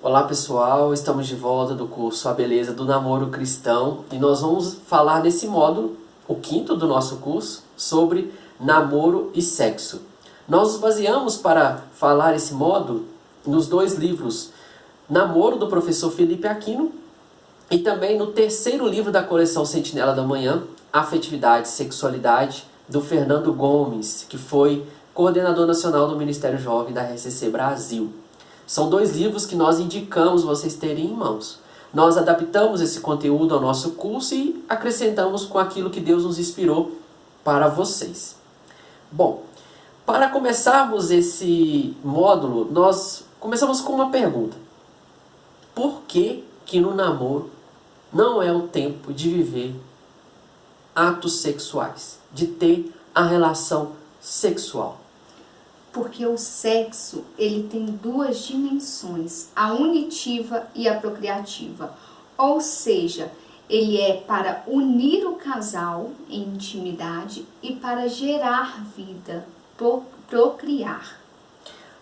Olá pessoal, estamos de volta do curso A Beleza do Namoro Cristão e nós vamos falar nesse módulo, o quinto do nosso curso, sobre namoro e sexo. Nós nos baseamos para falar esse módulo nos dois livros, Namoro, do professor Felipe Aquino, e também no terceiro livro da coleção Sentinela da Manhã, Afetividade e Sexualidade, do Fernando Gomes, que foi coordenador nacional do Ministério Jovem da RCC Brasil. São dois livros que nós indicamos vocês terem em mãos. Nós adaptamos esse conteúdo ao nosso curso e acrescentamos com aquilo que Deus nos inspirou para vocês. Bom, para começarmos esse módulo, nós começamos com uma pergunta. Por que no namoro não é o tempo de viver atos sexuais, de ter a relação sexual? Porque o sexo, ele tem duas dimensões, a unitiva e a procriativa. Ou seja, ele é para unir o casal em intimidade e para gerar vida, procriar.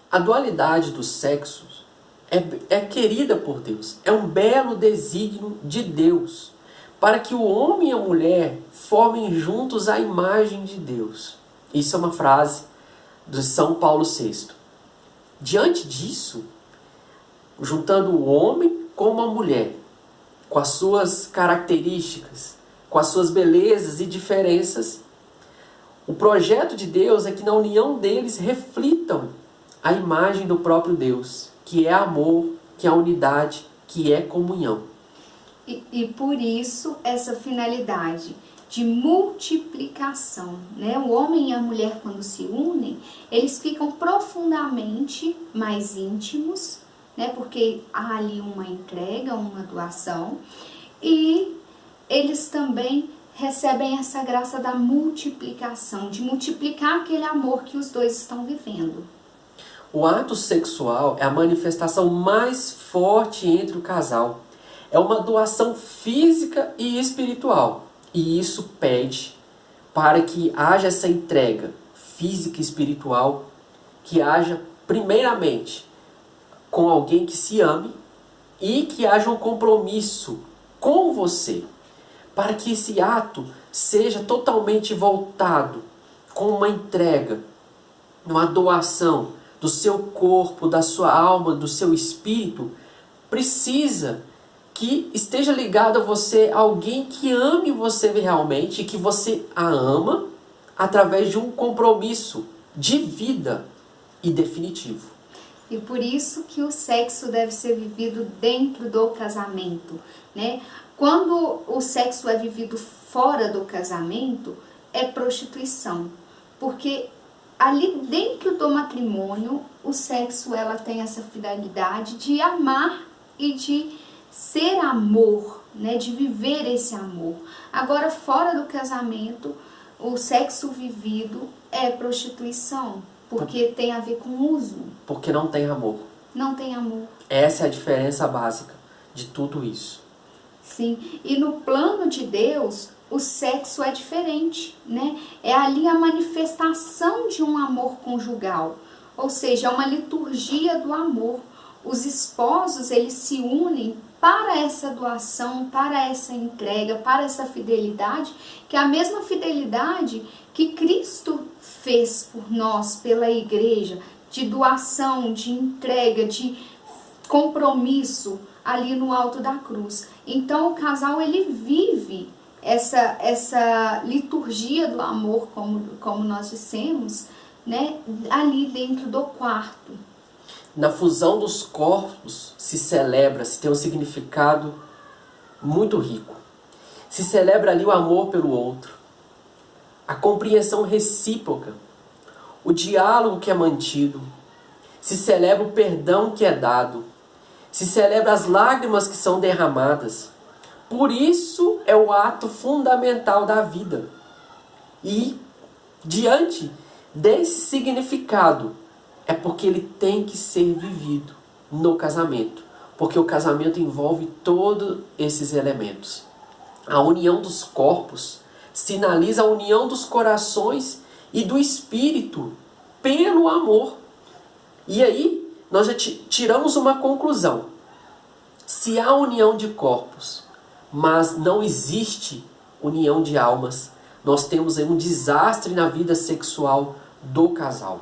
A dualidade dos sexos é querida por Deus, é um belo desígnio de Deus, para que o homem e a mulher formem juntos a imagem de Deus. Isso é uma frase de São Paulo VI. Diante disso, juntando o homem com uma mulher, com as suas características, com as suas belezas e diferenças, o projeto de Deus é que na união deles reflitam a imagem do próprio Deus, que é amor, que é unidade, que é comunhão. E por isso essa finalidade de multiplicação, né? O homem e a mulher, quando se unem, eles ficam profundamente mais íntimos, né? Porque há ali uma entrega, uma doação, e eles também recebem essa graça da multiplicação, de multiplicar aquele amor que os dois estão vivendo. O ato sexual é a manifestação mais forte entre o casal. É uma doação física e espiritual. E isso pede para que haja essa entrega física e espiritual, que haja primeiramente com alguém que se ame e que haja um compromisso com você, para que esse ato seja totalmente voltado com uma entrega, uma doação do seu corpo, da sua alma, do seu espírito. Precisa que esteja ligado a você alguém que ame você realmente, que você a ama através de um compromisso de vida e definitivo. E por isso que o sexo deve ser vivido dentro do casamento, né? Quando o sexo é vivido fora do casamento, é prostituição. Porque ali dentro do matrimônio, o sexo ela tem essa finalidade de amar e de ser amor, né, de viver esse amor. Agora, fora do casamento, o sexo vivido é prostituição, porque tem a ver com uso. Porque não tem amor. Não tem amor. Essa é a diferença básica de tudo isso. Sim, e no plano de Deus, o sexo é diferente, né? É ali a manifestação de um amor conjugal, ou seja, é uma liturgia do amor. Os esposos, eles se unem para essa doação, para essa entrega, para essa fidelidade, que é a mesma fidelidade que Cristo fez por nós, pela igreja, de doação, de entrega, de compromisso ali no alto da cruz. Então o casal, ele vive essa liturgia do amor, como nós dissemos, né, ali dentro do quarto. Na fusão dos corpos se celebra, se tem um significado muito rico. Se celebra ali o amor pelo outro, a compreensão recíproca, o diálogo que é mantido, se celebra o perdão que é dado, se celebra as lágrimas que são derramadas. Por isso é o ato fundamental da vida. E diante desse significado, é porque ele tem que ser vivido no casamento. Porque o casamento envolve todos esses elementos. A união dos corpos sinaliza a união dos corações e do espírito pelo amor. E aí, nós já tiramos uma conclusão. Se há união de corpos, mas não existe união de almas, nós temos aí um desastre na vida sexual do casal.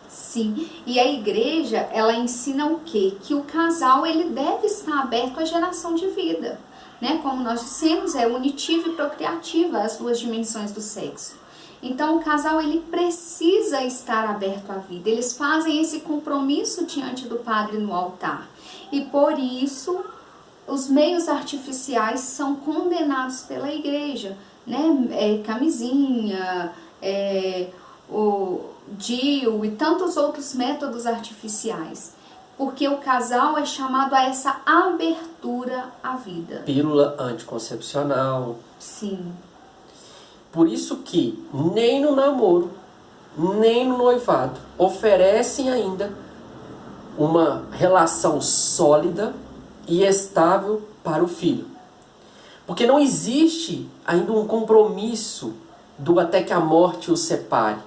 Sim, e a igreja, ela ensina o quê? Que o casal, ele deve estar aberto à geração de vida, né? Como nós dissemos, é unitiva e procriativa, as duas dimensões do sexo. Então, o casal, ele precisa estar aberto à vida. Eles fazem esse compromisso diante do padre no altar. E por isso, os meios artificiais são condenados pela igreja, né? Camisinha, o DIU e tantos outros métodos artificiais. Porque o casal é chamado a essa abertura à vida. Pílula anticoncepcional. Sim. Por isso que nem no namoro, nem no noivado oferecem ainda uma relação sólida e estável para o filho. Porque não existe ainda um compromisso do até que a morte os separe.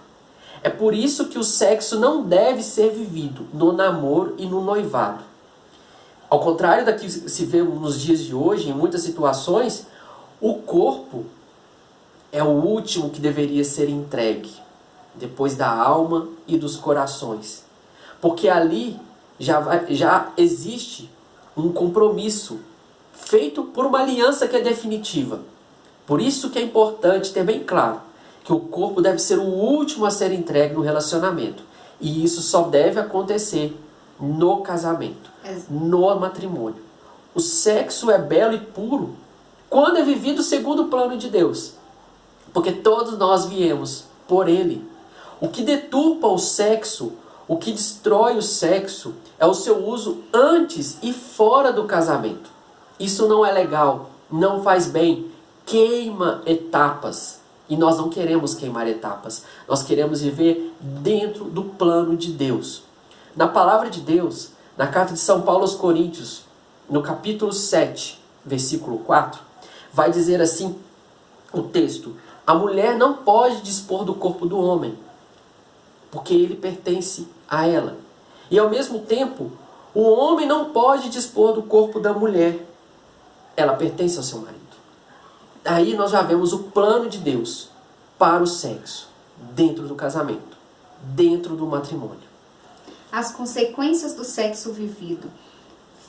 É por isso que o sexo não deve ser vivido no namoro e no noivado. Ao contrário da que se vê nos dias de hoje, em muitas situações, o corpo é o último que deveria ser entregue, depois da alma e dos corações. Porque ali já existe um compromisso feito por uma aliança que é definitiva. Por isso que é importante ter bem claro que o corpo deve ser o último a ser entregue no relacionamento. E isso só deve acontecer no casamento, no matrimônio. O sexo é belo e puro quando é vivido segundo o plano de Deus. Porque todos nós viemos por Ele. O que deturpa o sexo, o que destrói o sexo, é o seu uso antes e fora do casamento. Isso não é legal, não faz bem, queima etapas. E nós não queremos queimar etapas. Nós queremos viver dentro do plano de Deus. Na palavra de Deus, na carta de São Paulo aos Coríntios, no capítulo 7, versículo 4, vai dizer assim o texto: a mulher não pode dispor do corpo do homem, porque ele pertence a ela. E ao mesmo tempo, o homem não pode dispor do corpo da mulher, ela pertence ao seu marido. Aí nós já vemos o plano de Deus para o sexo, dentro do casamento, dentro do matrimônio. As consequências do sexo vivido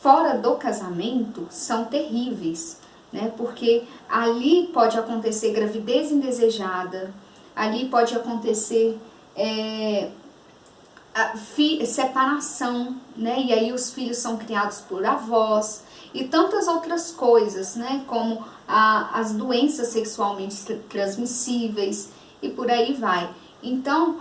fora do casamento são terríveis, né? Porque ali pode acontecer gravidez indesejada, ali pode acontecer separação, né? E aí os filhos são criados por avós e tantas outras coisas, né? Como as doenças sexualmente transmissíveis e por aí vai. Então,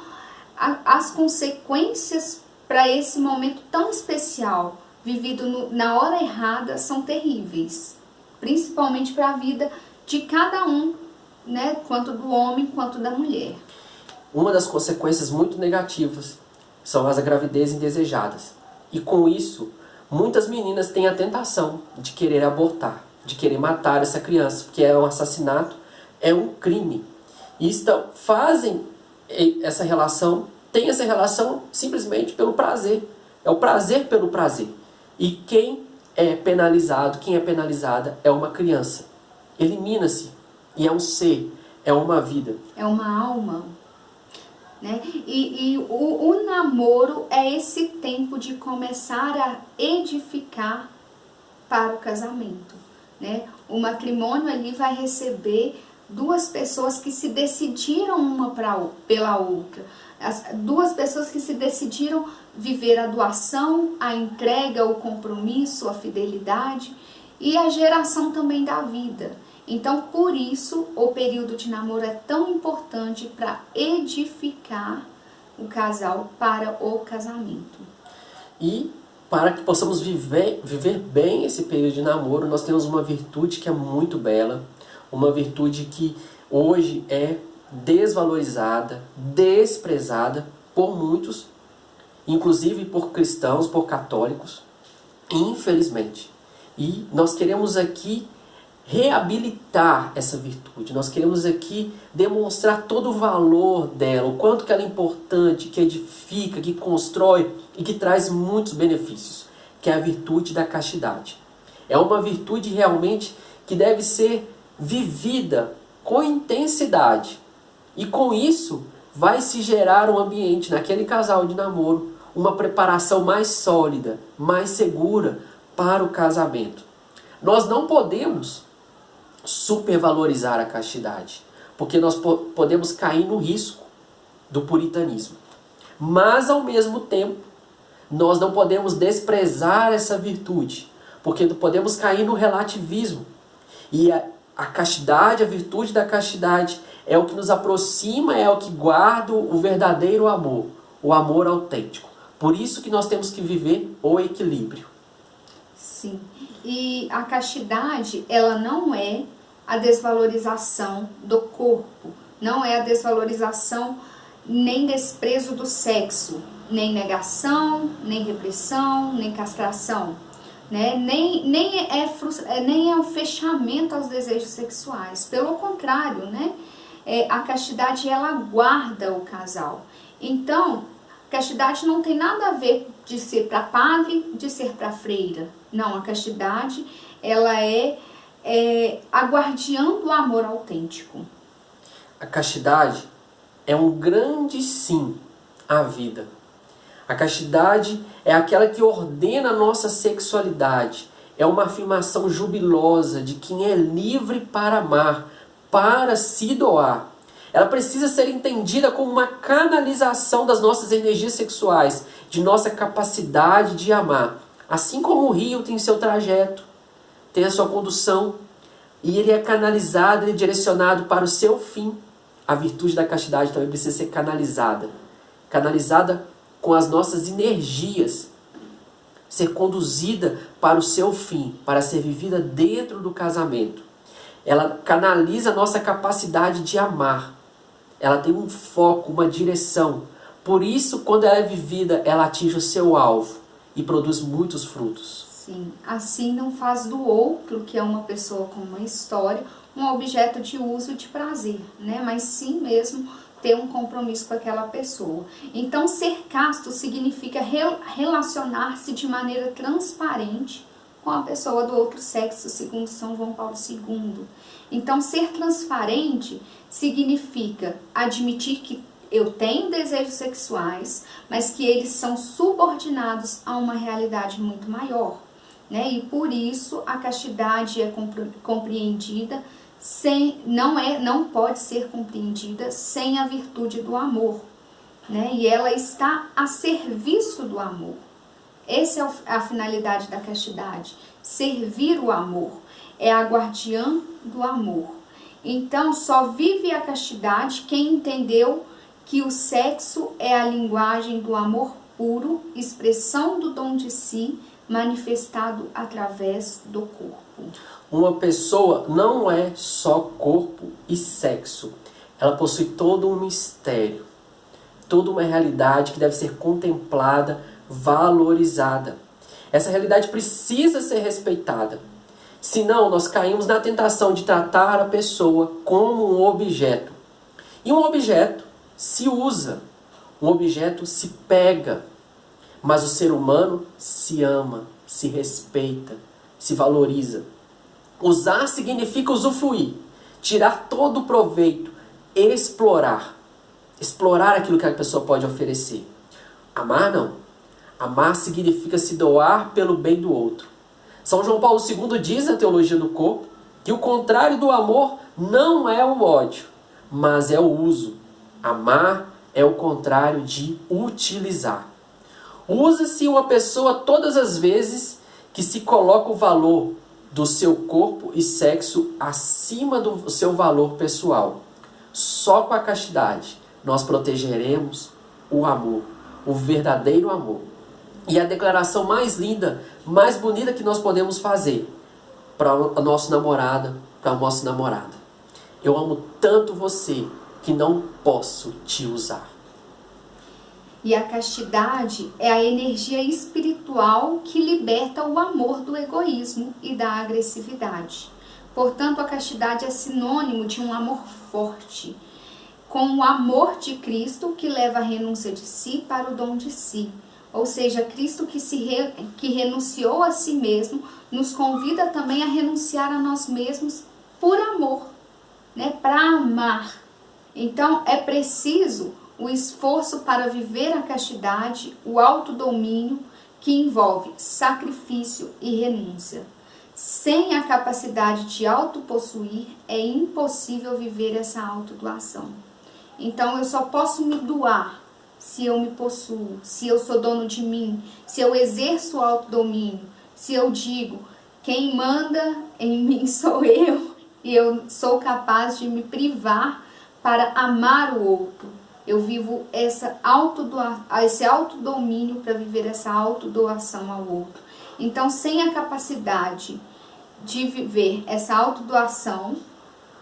as consequências para esse momento tão especial, vivido na hora errada, são terríveis. Principalmente para a vida de cada um, né? Quanto do homem, quanto da mulher. Uma das consequências muito negativas são as gravidezes indesejadas. E com isso, muitas meninas têm a tentação de querer abortar, de querer matar essa criança, porque é um assassinato, é um crime. E fazem essa relação, têm essa relação simplesmente pelo prazer. É o prazer pelo prazer. E quem é penalizado, quem é penalizada é uma criança. Elimina-se. E é um ser, é uma vida. É uma alma. Né? E o namoro é esse tempo de começar a edificar para o casamento. Né? O matrimônio ali vai receber duas pessoas que se decidiram uma pela outra. Duas pessoas que se decidiram viver a doação, a entrega, o compromisso, a fidelidade e a geração também da vida. Então, por isso, o período de namoro é tão importante para edificar o casal para o casamento. E para que possamos viver bem esse período de namoro, nós temos uma virtude que é muito bela, uma virtude que hoje é desvalorizada, desprezada por muitos, inclusive por cristãos, por católicos, infelizmente. E nós queremos aqui reabilitar essa virtude, nós queremos aqui demonstrar todo o valor dela, o quanto que ela é importante, que edifica, que constrói e que traz muitos benefícios, que é a virtude da castidade. É uma virtude realmente que deve ser vivida com intensidade. E com isso vai se gerar um ambiente naquele casal de namoro, uma preparação mais sólida, mais segura para o casamento. Nós não podemos supervalorizar a castidade, porque nós podemos cair no risco do puritanismo. Mas, ao mesmo tempo, nós não podemos desprezar essa virtude, porque podemos cair no relativismo. E a castidade, a virtude da castidade, é o que nos aproxima, é o que guarda o verdadeiro amor, o amor autêntico. Por isso que nós temos que viver o equilíbrio. Sim, e a castidade, ela não é a desvalorização do corpo, não é a desvalorização nem desprezo do sexo, nem negação, nem repressão, nem castração, né? nem é o fechamento aos desejos sexuais. Pelo contrário, né? A castidade, ela guarda o casal. Então, castidade não tem nada a ver de ser para padre, de ser para freira. Não, a castidade, ela é a guardiã do amor autêntico. A castidade é um grande sim à vida. A castidade é aquela que ordena a nossa sexualidade. É uma afirmação jubilosa de quem é livre para amar, para se doar. Ela precisa ser entendida como uma canalização das nossas energias sexuais, de nossa capacidade de amar. Assim como o rio tem seu trajeto, tem a sua condução, e ele é canalizado e direcionado para o seu fim. A virtude da castidade também precisa ser canalizada. Canalizada com as nossas energias. Ser conduzida para o seu fim, para ser vivida dentro do casamento. Ela canaliza a nossa capacidade de amar. Ela tem um foco, uma direção. Por isso, quando ela é vivida, ela atinge o seu alvo e produz muitos frutos. Sim, assim não faz do outro, que é uma pessoa com uma história, um objeto de uso e de prazer, né? Mas sim mesmo ter um compromisso com aquela pessoa. Então, ser casto significa relacionar-se de maneira transparente com a pessoa do outro sexo, segundo São João Paulo II. Então, ser transparente significa admitir que eu tenho desejos sexuais, mas que eles são subordinados a uma realidade muito maior, né? E por isso a castidade é compreendida não pode ser compreendida sem a virtude do amor, né? E ela está a serviço do amor. Essa é a finalidade da castidade, servir o amor, é a guardiã do amor. Então, só vive a castidade quem entendeu que o sexo é a linguagem do amor puro, expressão do dom de si, manifestado através do corpo. Uma pessoa não é só corpo e sexo. Ela possui todo um mistério, toda uma realidade que deve ser contemplada, valorizada. Essa realidade precisa ser respeitada. Senão, nós caímos na tentação de tratar a pessoa como um objeto. E um objeto se usa, um objeto se pega. Mas o ser humano se ama, se respeita, se valoriza. Usar significa usufruir, tirar todo o proveito, explorar. Explorar aquilo que a pessoa pode oferecer. Amar não. Amar significa se doar pelo bem do outro. São João Paulo II diz na Teologia do Corpo que o contrário do amor não é o ódio, mas é o uso. Amar é o contrário de utilizar. Usa-se uma pessoa todas as vezes que se coloca o valor do seu corpo e sexo acima do seu valor pessoal. Só com a castidade nós protegeremos o amor, o verdadeiro amor. E a declaração mais linda, mais bonita que nós podemos fazer para a nossa namorada, para o nosso namorado. Eu amo tanto você que não posso te usar. E a castidade é a energia espiritual que liberta o amor do egoísmo e da agressividade. Portanto, a castidade é sinônimo de um amor forte, com o amor de Cristo que leva a renúncia de si para o dom de si. Ou seja, Cristo que renunciou a si mesmo, nos convida também a renunciar a nós mesmos por amor, né? Para amar. Então, é preciso o esforço para viver a castidade, o autodomínio, que envolve sacrifício e renúncia. Sem a capacidade de autopossuir, é impossível viver essa autodoação. Então, eu só posso me doar se eu me possuo, se eu sou dono de mim, se eu exerço o autodomínio, se eu digo, quem manda em mim sou eu, e eu sou capaz de me privar para amar o outro. Eu vivo esse autodomínio para viver essa autodoação ao outro. Então, sem a capacidade de viver essa autodoação,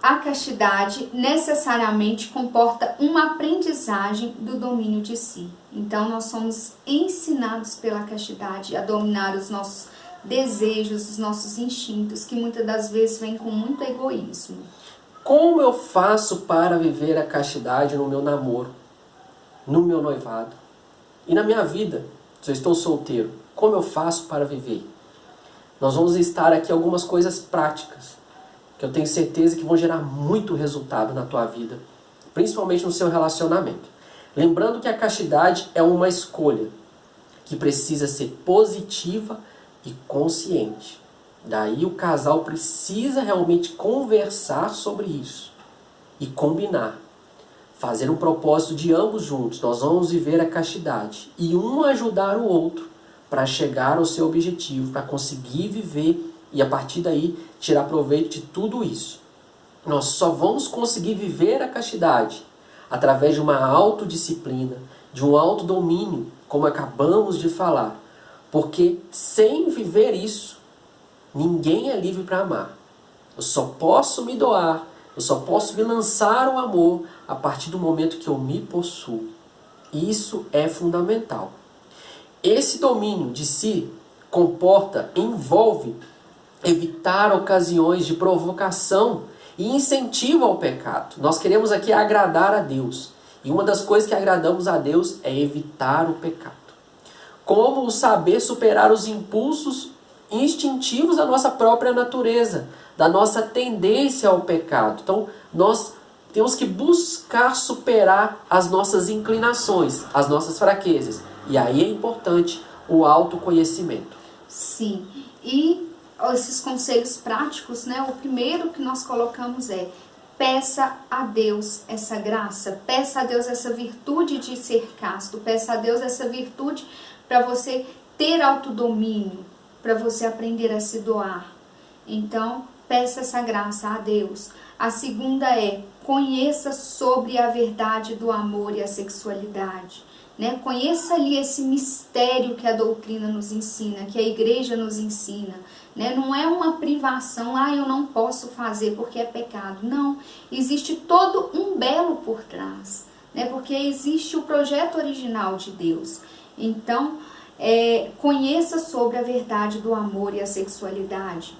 a castidade necessariamente comporta uma aprendizagem do domínio de si. Então, nós somos ensinados pela castidade a dominar os nossos desejos, os nossos instintos, que muitas das vezes vêm com muito egoísmo. Como eu faço para viver a castidade no meu namoro, no meu noivado e na minha vida, se eu estou solteiro? Como eu faço para viver? Nós vamos listar aqui algumas coisas práticas que eu tenho certeza que vão gerar muito resultado na tua vida, principalmente no seu relacionamento. Lembrando que a castidade é uma escolha que precisa ser positiva e consciente. Daí o casal precisa realmente conversar sobre isso e combinar. Fazer um propósito de ambos juntos. Nós vamos viver a castidade e um ajudar o outro para chegar ao seu objetivo, para conseguir viver e a partir daí tirar proveito de tudo isso. Nós só vamos conseguir viver a castidade através de uma autodisciplina, de um autodomínio, como acabamos de falar. Porque sem viver isso, ninguém é livre para amar. Eu só posso me doar, eu só posso me lançar o amor a partir do momento que eu me possuo. Isso é fundamental. Esse domínio de si envolve evitar ocasiões de provocação e incentivo ao pecado. Nós queremos aqui agradar a Deus. E uma das coisas que agradamos a Deus é evitar o pecado. Como saber superar os impulsos instintivos da nossa própria natureza, da nossa tendência ao pecado. Então, nós temos que buscar superar as nossas inclinações, as nossas fraquezas. E aí é importante o autoconhecimento. Sim, e esses conselhos práticos, né? O primeiro que nós colocamos é: peça a Deus essa graça, peça a Deus essa virtude de ser casto, peça a Deus essa virtude para você ter autodomínio, para você aprender a se doar. Então, peça essa graça a Deus. A segunda é: conheça sobre a verdade do amor e a sexualidade. Né? Conheça ali esse mistério que a doutrina nos ensina, que a igreja nos ensina. Né? Não é uma privação, eu não posso fazer porque é pecado. Não, existe todo um belo por trás, né? Porque existe o projeto original de Deus. Então, conheça sobre a verdade do amor e a sexualidade.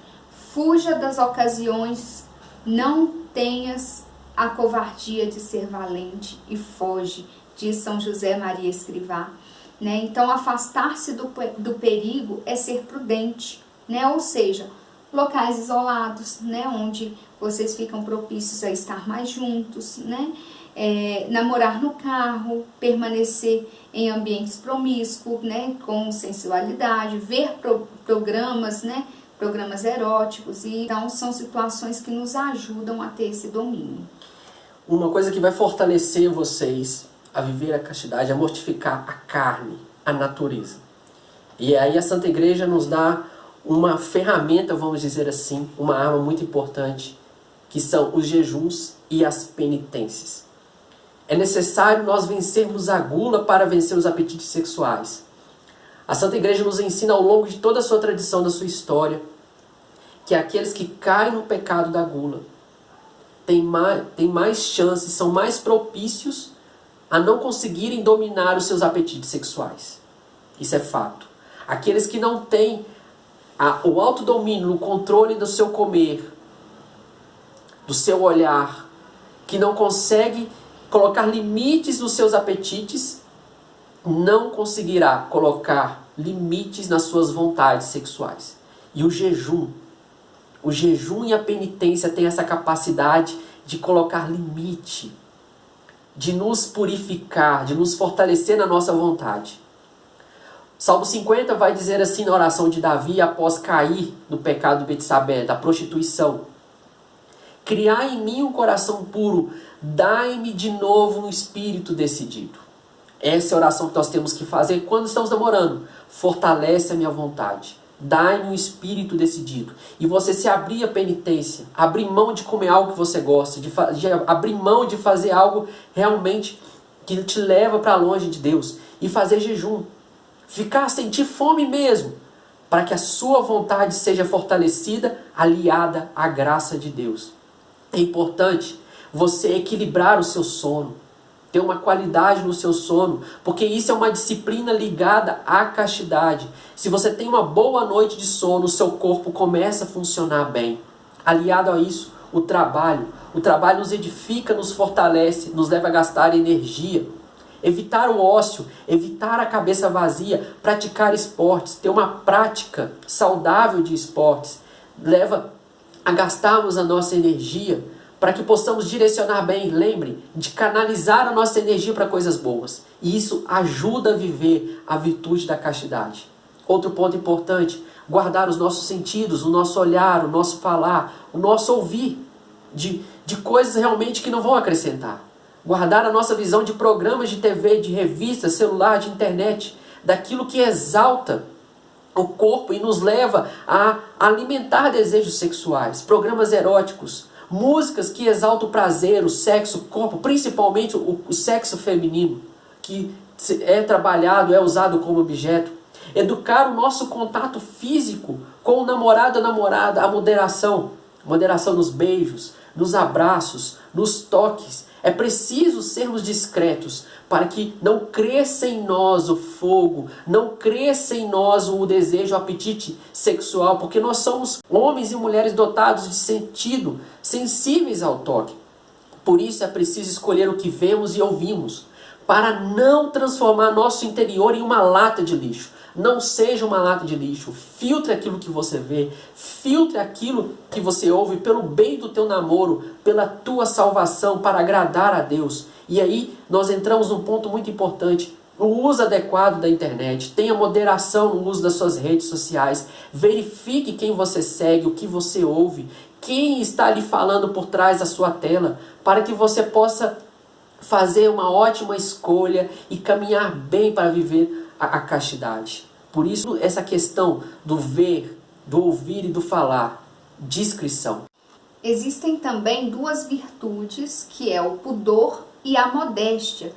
Fuja das ocasiões, não tenhas a covardia de ser valente e foge, diz São José Maria Escrivá. Né? Então, afastar-se do perigo é ser prudente, né? Ou seja, locais isolados, né? Onde vocês ficam propícios a estar mais juntos, né? Namorar no carro, permanecer em ambientes promíscuos, né? Com sensualidade, ver programas, né? Programas eróticos. E, então, são situações que nos ajudam a ter esse domínio. Uma coisa que vai fortalecer vocês a viver a castidade é mortificar a carne, a natureza. E aí a Santa Igreja nos dá uma ferramenta, vamos dizer assim, uma arma muito importante, que são os jejuns e as penitências. É necessário nós vencermos a gula para vencer os apetites sexuais. A Santa Igreja nos ensina ao longo de toda a sua tradição, da sua história, que aqueles que caem no pecado da gula têm mais chances, são mais propícios a não conseguirem dominar os seus apetites sexuais. Isso é fato. Aqueles que não têm o autodomínio, o controle do seu comer, do seu olhar, que não conseguem colocar limites nos seus apetites, não conseguirá colocar limites nas suas vontades sexuais. E o jejum e a penitência têm essa capacidade de colocar limite, de nos purificar, de nos fortalecer na nossa vontade. Salmo 50 vai dizer assim na oração de Davi após cair no pecado de Betsabé, da prostituição: criai em mim um coração puro, dai-me de novo um espírito decidido. Essa é a oração que nós temos que fazer quando estamos namorando. Fortalece a minha vontade, dai-me um espírito decidido. E você se abrir à penitência, abrir mão de comer algo que você gosta, de abrir mão de fazer algo realmente que te leva para longe de Deus, e fazer jejum. Sentir fome mesmo, para que a sua vontade seja fortalecida, aliada à graça de Deus. É importante você equilibrar o seu sono, ter uma qualidade no seu sono, porque isso é uma disciplina ligada à castidade. Se você tem uma boa noite de sono, o seu corpo começa a funcionar bem. Aliado a isso, o trabalho nos edifica, nos fortalece, nos leva a gastar energia. Evitar o ócio, evitar a cabeça vazia, praticar esportes, ter uma prática saudável de esportes, leva a gastarmos a nossa energia para que possamos direcionar bem, lembre, de canalizar a nossa energia para coisas boas. E isso ajuda a viver a virtude da castidade. Outro ponto importante, guardar os nossos sentidos, o nosso olhar, o nosso falar, o nosso ouvir de coisas realmente que não vão acrescentar. Guardar a nossa visão de programas de TV, de revistas, celular, de internet, daquilo que exalta o corpo e nos leva a alimentar desejos sexuais, programas eróticos, músicas que exaltam o prazer, o sexo, o corpo, principalmente o sexo feminino, que é trabalhado, é usado como objeto. Educar o nosso contato físico com o namorado, a namorada, a moderação nos beijos, nos abraços, nos toques. É preciso sermos discretos para que não cresça em nós o fogo, não cresça em nós o desejo, o apetite sexual, porque nós somos homens e mulheres dotados de sentido, sensíveis ao toque. Por isso é preciso escolher o que vemos e ouvimos, para não transformar nosso interior em uma lata de lixo. Não seja uma lata de lixo. Filtre aquilo que você vê. Filtre aquilo que você ouve pelo bem do teu namoro, pela tua salvação, para agradar a Deus. E aí nós entramos num ponto muito importante. O uso adequado da internet. Tenha moderação no uso das suas redes sociais. Verifique quem você segue, o que você ouve. Quem está ali falando por trás da sua tela. Para que você possa fazer uma ótima escolha e caminhar bem para viver a castidade. Por isso, essa questão do ver, do ouvir e do falar, discrição. Existem também duas virtudes, que é o pudor e a modéstia.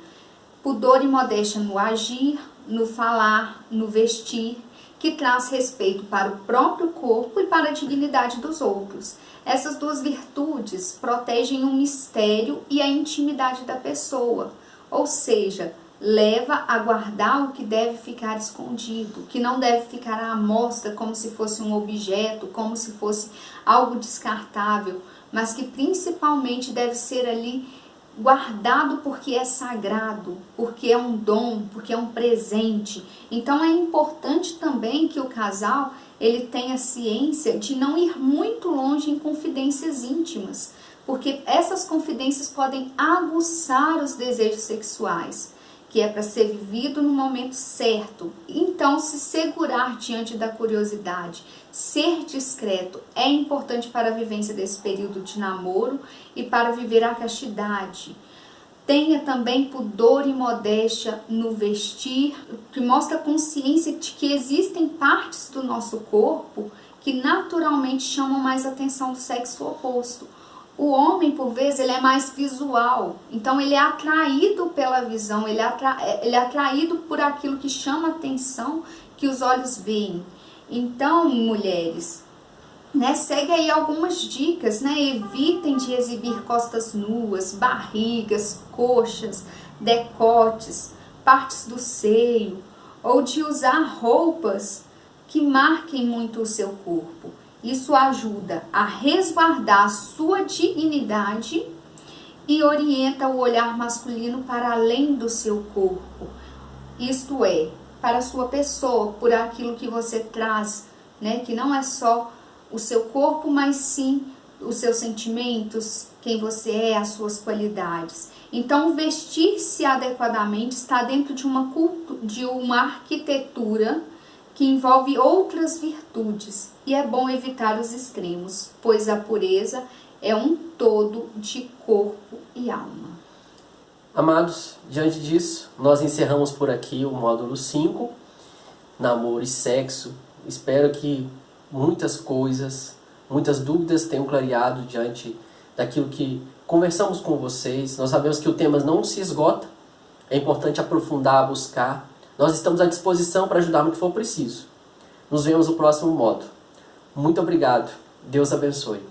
Pudor e modéstia no agir, no falar, no vestir, que traz respeito para o próprio corpo e para a dignidade dos outros. Essas duas virtudes protegem o mistério e a intimidade da pessoa, ou seja, leva a guardar o que deve ficar escondido, que não deve ficar à mostra como se fosse um objeto, como se fosse algo descartável, mas que principalmente deve ser ali guardado porque é sagrado, porque é um dom, porque é um presente. Então é importante também que o casal ele tenha ciência de não ir muito longe em confidências íntimas, porque essas confidências podem aguçar os desejos sexuais, que é para ser vivido no momento certo. Então, se segurar diante da curiosidade, ser discreto é importante para a vivência desse período de namoro e para viver a castidade. Tenha também pudor e modéstia no vestir, que mostra consciência de que existem partes do nosso corpo que naturalmente chamam mais atenção do sexo oposto. O homem, por vezes, ele é mais visual, então ele é atraído pela visão, ele é atraído por aquilo que chama atenção, que os olhos veem. Então, mulheres, segue aí algumas dicas, evitem de exibir costas nuas, barrigas, coxas, decotes, partes do seio, ou de usar roupas que marquem muito o seu corpo. Isso ajuda a resguardar a sua dignidade e orienta o olhar masculino para além do seu corpo. isto é, para a sua pessoa, por aquilo que você traz, né? Que não é só o seu corpo, mas sim os seus sentimentos, quem você é, as suas qualidades. Então, vestir-se adequadamente está dentro de uma arquitetura que envolve outras virtudes, e é bom evitar os extremos, pois a pureza é um todo de corpo e alma. Amados, diante disso, nós encerramos por aqui o módulo 5, namoro e sexo. Espero que muitas coisas, muitas dúvidas tenham clareado diante daquilo que conversamos com vocês. Nós sabemos que o tema não se esgota, é importante aprofundar, buscar. Nós estamos à disposição para ajudar no que for preciso. Nos vemos no próximo módulo. Muito obrigado. Deus abençoe.